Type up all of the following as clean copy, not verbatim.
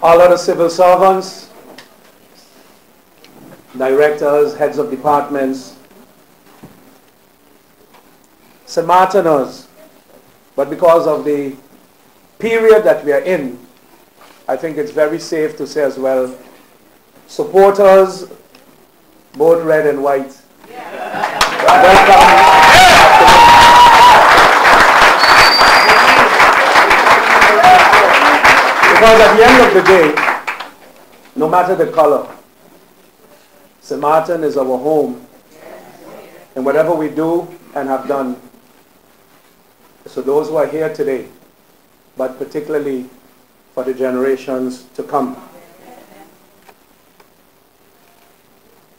all other civil servants, directors, heads of departments, St. Martiners, but because of the period that we are in, I think it's very safe to say as well, supporters, both red and white. Welcome. Because at the end of the day, no matter the color, St. Martin is our home. And whatever we do and have done, so those who are here today, but particularly for the generations to come.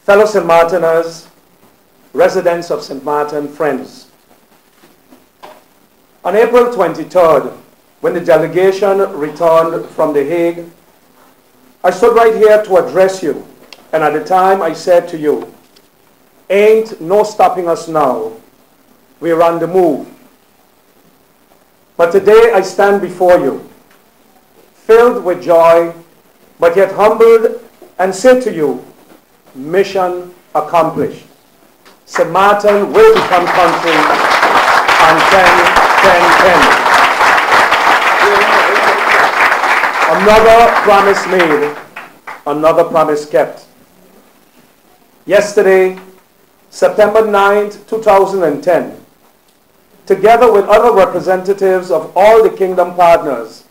Fellow St. Martiners, residents of St. Martin, friends. On April 23rd, when the delegation returned from The Hague, I stood right here to address you. And at the time I said to you, ain't no stopping us now. We're on the move. But today I stand before you, filled with joy, but yet humbled, and say to you, mission accomplished. St. Martin will become country on 10-10-10. Another promise made, another promise kept. Yesterday, September 9th, 2010, together with other representatives of all the Kingdom partners,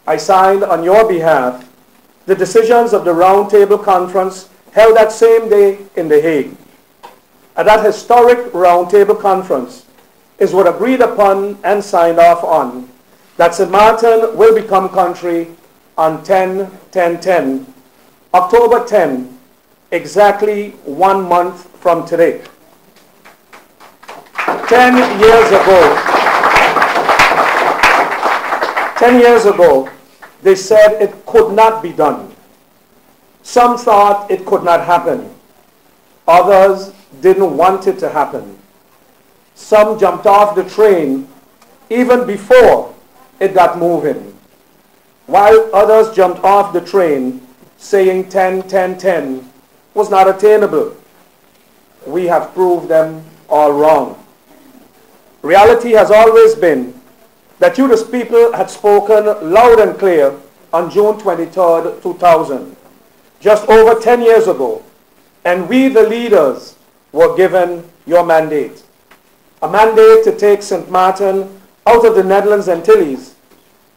I signed on your behalf the decisions of the Roundtable Conference held that same day in The Hague. At that historic Roundtable Conference is what agreed upon and signed off on that St. Martin will become country on 10-10-10, October 10, exactly 1 month from today. 10 years ago, they said it could not be done. Some thought it could not happen. Others didn't want it to happen. Some jumped off the train even before it got moving, while others jumped off the train saying 10-10-10 was not attainable. We have proved them all wrong. Reality has always been that you, the people, had spoken loud and clear on June 23rd, 2000, just over 10 years ago, and we, the leaders, were given your mandate. A mandate to take St. Martin out of the Netherlands Antilles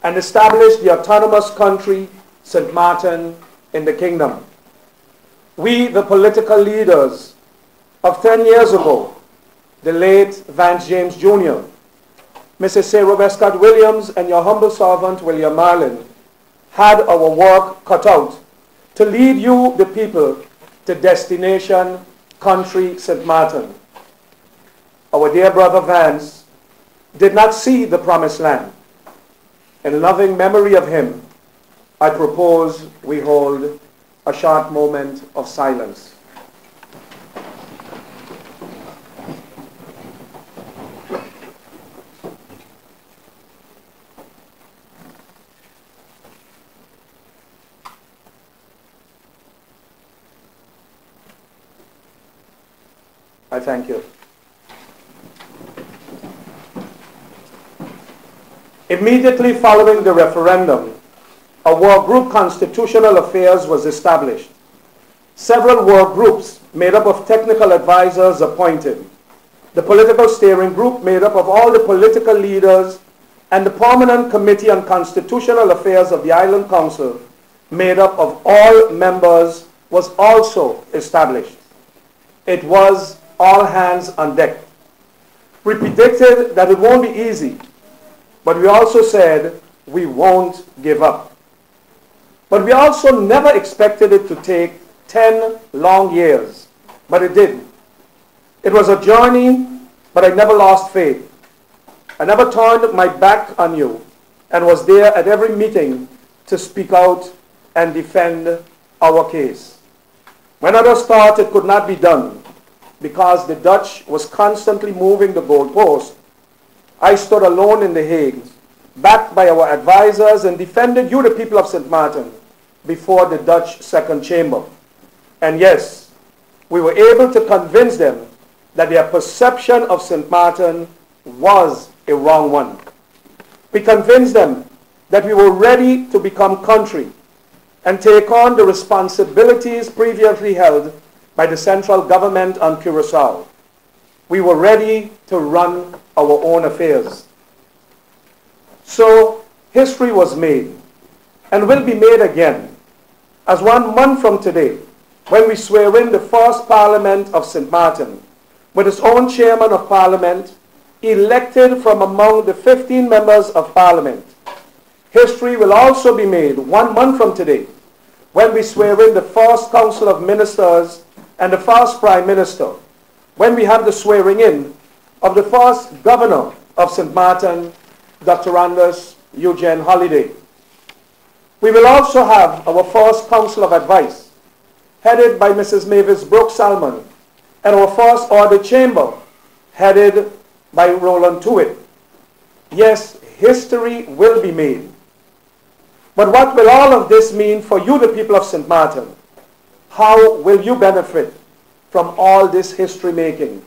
and establish the autonomous country, St. Martin, in the Kingdom. We, the political leaders of 10 years ago, the late Vance James Jr., Mrs. Sarah Westcott Williams, and your humble servant, William Marlin, had our work cut out to lead you, the people, to destination, country, St. Martin. Our dear brother Vance did not see the promised land. In loving memory of him, I propose we hold a short moment of silence. I thank you. Immediately following the referendum, a work group, Constitutional Affairs, was established. Several work groups made up of technical advisors appointed. The political steering group made up of all the political leaders, and the Permanent Committee on Constitutional Affairs of the Island Council, made up of all members, was also established. It was all hands on deck. We predicted that it won't be easy, but we also said we won't give up. But we also never expected it to take 10 long years, but it did. It was a journey, but I never lost faith. I never turned my back on you and was there at every meeting to speak out and defend our case. When others thought it could not be done because the Dutch was constantly moving the goalpost, I stood alone in The Hague, backed by our advisors, and defended you, the people of St. Martin, before the Dutch Second Chamber. And yes, we were able to convince them that their perception of St. Martin was a wrong one. We convinced them that we were ready to become country and take on the responsibilities previously held by the central government on Curaçao. We were ready to run our own affairs. So history was made and will be made again, as 1 month from today, when we swear in the first Parliament of St. Martin, with its own Chairman of Parliament, elected from among the 15 members of Parliament. History will also be made 1 month from today, when we swear in the first Council of Ministers and the first Prime Minister, when we have the swearing in of the first Governor of St. Martin, Dr. Anders Eugene Holliday. We will also have our first Council of Advice, headed by Mrs. Mavis Brooks Salmon, and our first Audit Chamber, headed by Roland Tuitt. Yes, history will be made. But what will all of this mean for you, the people of St. Martin? How will you benefit from all this history making?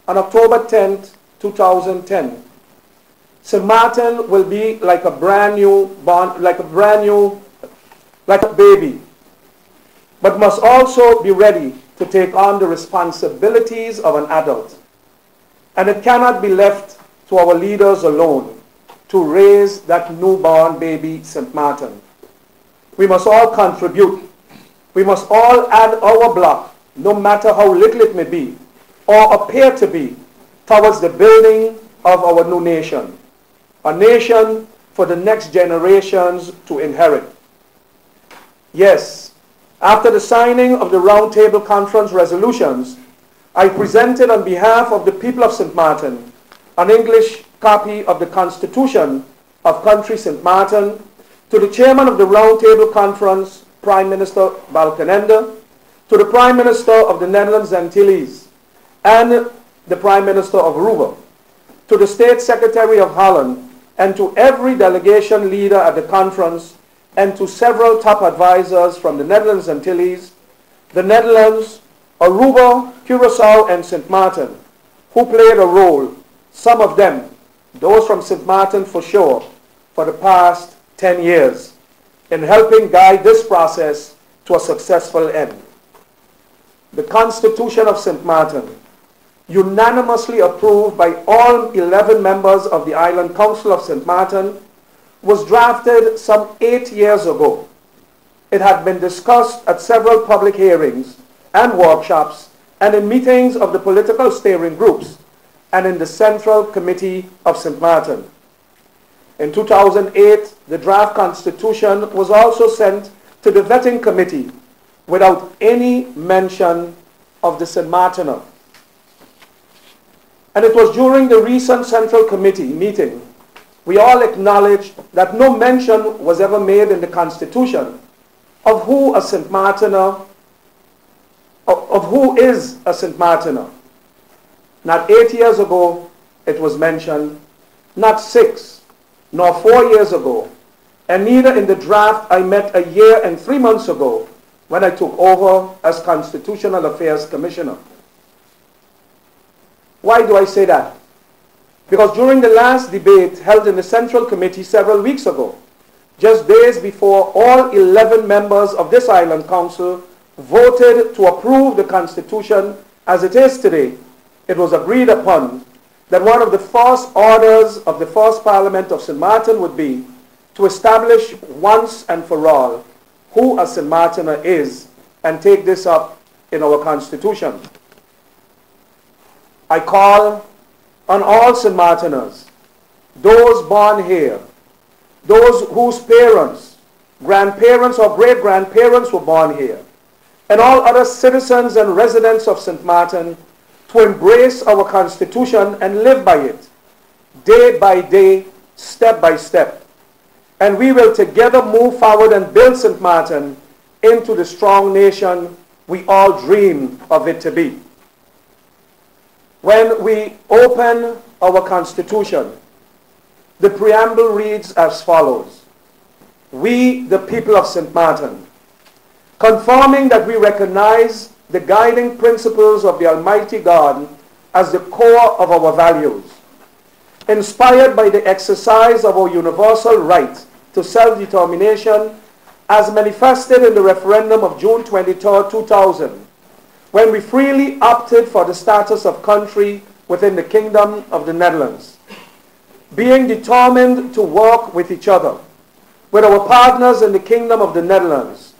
On October 10th, 2010, St. Martin will be like a baby, but must also be ready to take on the responsibilities of an adult. And it cannot be left to our leaders alone to raise that newborn baby St. Martin. We must all contribute. We must all add our block, no matter how little it may be, or appear to be, towards the building of our new nation. A nation for the next generations to inherit. Yes, after the signing of the Round Table Conference resolutions, I presented on behalf of the people of St. Martin an English copy of the Constitution of Country St. Martin to the Chairman of the Round Table Conference, Prime Minister Balkenende, to the Prime Minister of the Netherlands Antilles, and the Prime Minister of Aruba, to the State Secretary of Holland, and to every delegation leader at the conference, and to several top advisors from the Netherlands Antilles, the Netherlands, Aruba, Curaçao, and St. Martin, who played a role, some of them, those from St. Martin for sure, for the past 10 years, in helping guide this process to a successful end. The Constitution of St. Martin, unanimously approved by all 11 members of the Island Council of St. Martin, was drafted some 8 years ago. It had been discussed at several public hearings and workshops and in meetings of the political steering groups and in the Central Committee of St. Martin. In 2008, the draft constitution was also sent to the vetting committee without any mention of the St. Martiner. And it was during the recent Central Committee meeting we all acknowledged that no mention was ever made in the Constitution of who a St. Martiner, of who is a St. Martiner. Not 8 years ago it was mentioned, not 6, nor 4 years ago, and neither in the draft I met a year and 3 months ago when I took over as Constitutional Affairs Commissioner. Why do I say that? Because during the last debate held in the Central Committee several weeks ago, just days before all 11 members of this Island Council voted to approve the Constitution as it is today, it was agreed upon that one of the first orders of the first Parliament of St. Martin would be to establish once and for all who a St. Martiner is and take this up in our Constitution. I call on all St. Martiners, those born here, those whose parents, grandparents or great-grandparents were born here, and all other citizens and residents of St. Martin to embrace our Constitution and live by it, day by day, step by step. And we will together move forward and build St. Martin into the strong nation we all dream of it to be. When we open our Constitution, the preamble reads as follows: we, the people of St. Martin, confirming that we recognize the guiding principles of the Almighty God as the core of our values, inspired by the exercise of our universal right to self-determination as manifested in the referendum of June 23, 2000, when we freely opted for the status of country within the Kingdom of the Netherlands, being determined to work with each other, with our partners in the Kingdom of the Netherlands,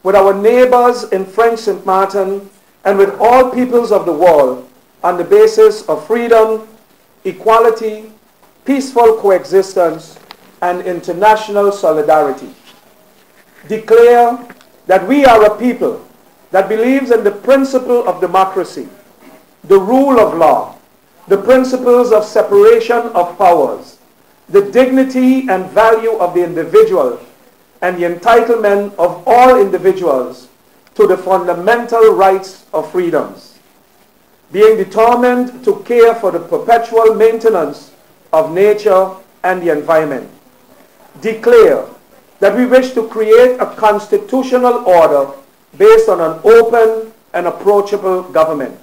with our neighbors in French St. Martin, and with all peoples of the world on the basis of freedom, equality, peaceful coexistence, and international solidarity. Declare that we are a people that believes in the principle of democracy, the rule of law, the principles of separation of powers, the dignity and value of the individual, and the entitlement of all individuals to the fundamental rights of freedoms, being determined to care for the perpetual maintenance of nature and the environment. Declare that we wish to create a constitutional order based on an open and approachable government.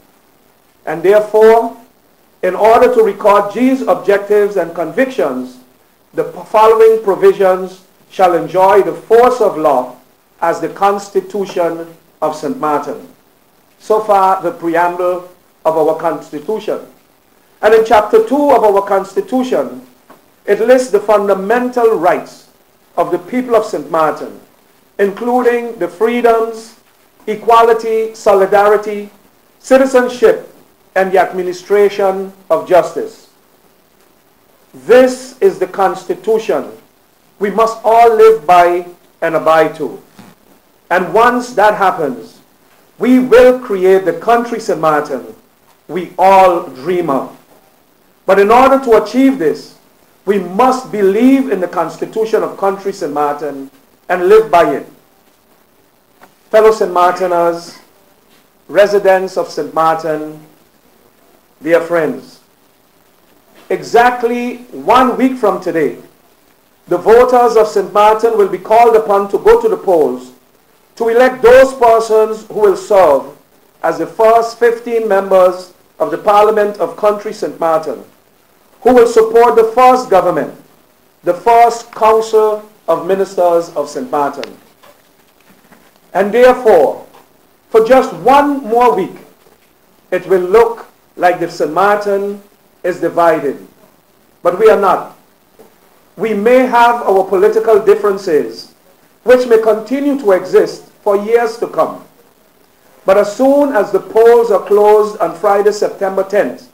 And therefore, in order to record these objectives and convictions, the following provisions shall enjoy the force of law as the Constitution of St. Martin. So far, the preamble of our Constitution. And in Chapter 2 of our Constitution, it lists the fundamental rights of the people of St. Martin, including the freedoms, equality, solidarity, citizenship, and the administration of justice. This is the Constitution we must all live by and abide to. And once that happens, we will create the country St. Martin we all dream of. But in order to achieve this, we must believe in the Constitution of country St. Martin and live by it. Fellow St. Martiners, residents of St. Martin, dear friends, exactly 1 week from today, the voters of St. Martin will be called upon to go to the polls to elect those persons who will serve as the first 15 members of the Parliament of Country St. Martin, who will support the first government, the first Council of Ministers of St. Martin. And therefore, for just 1 more week, it will look like the St. Martin is divided. But we are not. We may have our political differences, which may continue to exist for years to come. But as soon as the polls are closed on Friday, September 10th,